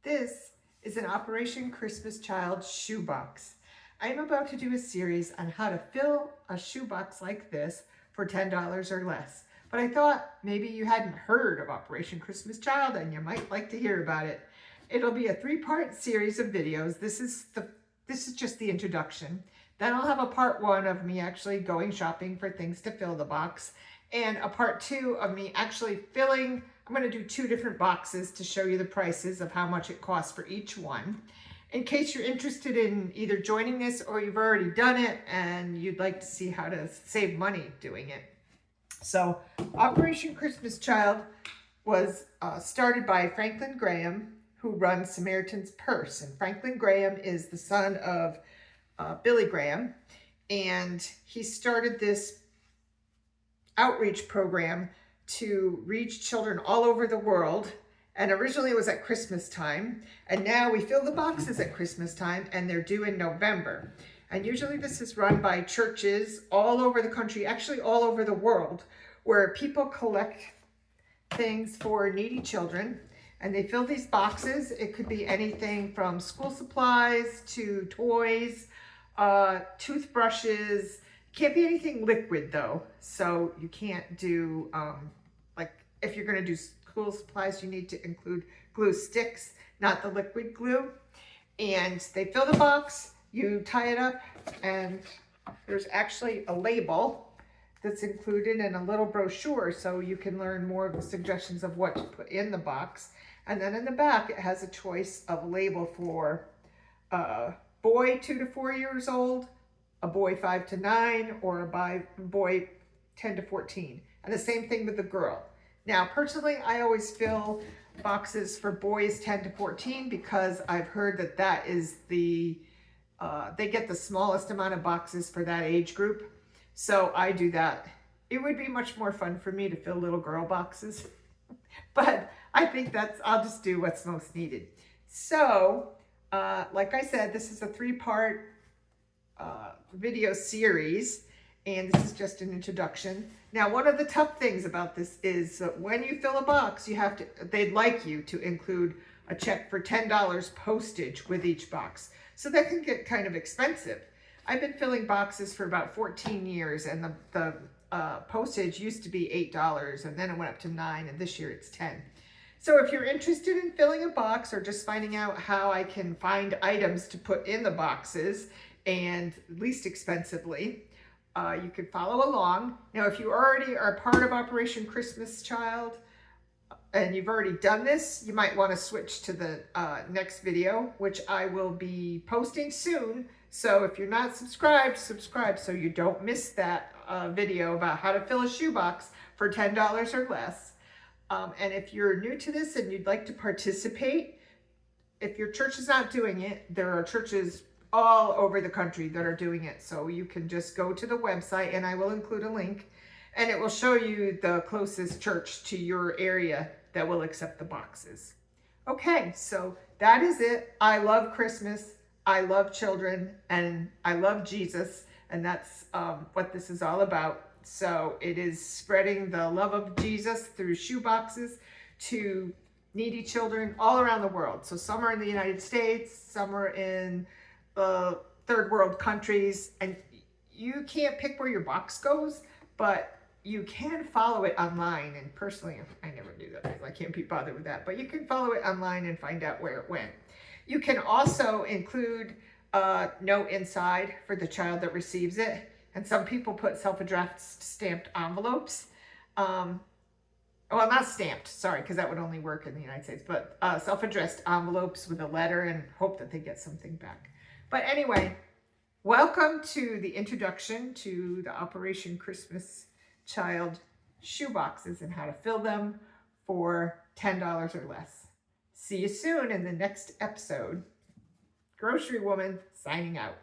This is an Operation Christmas Child shoebox. I am about to do a series on how to fill a shoebox like this for $10 or less. But I thought maybe you hadn't heard of Operation Christmas Child and you might like to hear about it. It'll be a 3-part series of videos. This is just the introduction. Then I'll have a part 1 of me actually going shopping for things to fill the box, and a part 2 of me actually filling. I'm going to do 2 different boxes to show you the prices of how much it costs for each one. In case you're interested in either joining this or you've already done it and you'd like to see how to save money doing it. So Operation Christmas Child was started by Franklin Graham, who runs Samaritan's Purse. And Franklin Graham is the son of Billy Graham, and he started this outreach program to reach children all over the world. And originally it was at Christmas time, and now we fill the boxes at Christmas time, and they're due in November. And usually this is run by churches all over the country, actually all over the world, where people collect things for needy children, and they fill these boxes. It could be anything from school supplies to toys, toothbrushes. Can't be anything liquid though, so you can't do like if you're going to do school supplies, you need to include glue sticks, not the liquid glue. And they fill the box, you tie it up, and there's actually a label that's included in a little brochure, so you can learn more of the suggestions of what to put in the box. And then in the back, it has a choice of a label for a boy 2 to 4 years old, a boy 5 to 9, or a boy 10 to 14. And the same thing with the girl. Now, personally, I always fill boxes for boys 10 to 14 because I've heard that that is they get the smallest amount of boxes for that age group. So I do that. It would be much more fun for me to fill little girl boxes, but I think I'll just do what's most needed. So, like I said, this is a 3-part video series, and this is just an introduction. Now, one of the tough things about this is that when you fill a box, they'd like you to include a check for $10 postage with each box. So that can get kind of expensive. I've been filling boxes for about 14 years, and the postage used to be $8, and then it went up to $9, and this year it's $10. So if you're interested in filling a box or just finding out how I can find items to put in the boxes and least expensively, you can follow along. Now, if you already are part of Operation Christmas Child and you've already done this, you might want to switch to the next video, which I will be posting soon. So if you're not subscribed, subscribe so you don't miss that video about how to fill a shoebox for $10 or less. And if you're new to this and you'd like to participate, if your church is not doing it, there are churches all over the country that are doing it. So you can just go to the website, and I will include a link, and it will show you the closest church to your area that will accept the boxes. Okay, so that is it. I love Christmas. I love children, and I love Jesus, and that's what this is all about. So it is spreading the love of Jesus through shoeboxes to needy children all around the world. So some are in the United States, some are in third world countries, and you can't pick where your box goes, but you can follow it online. And personally, I never do that because I can't be bothered with that, but you can follow it online and find out where it went. You can also include a note inside for the child that receives it. And some people put self-addressed stamped envelopes. Well, not stamped, sorry, because that would only work in the United States, but self-addressed envelopes with a letter and hope that they get something back. But anyway, welcome to the introduction to the Operation Christmas Child shoeboxes and how to fill them for $10 or less. See you soon in the next episode. Grocerywoman signing out.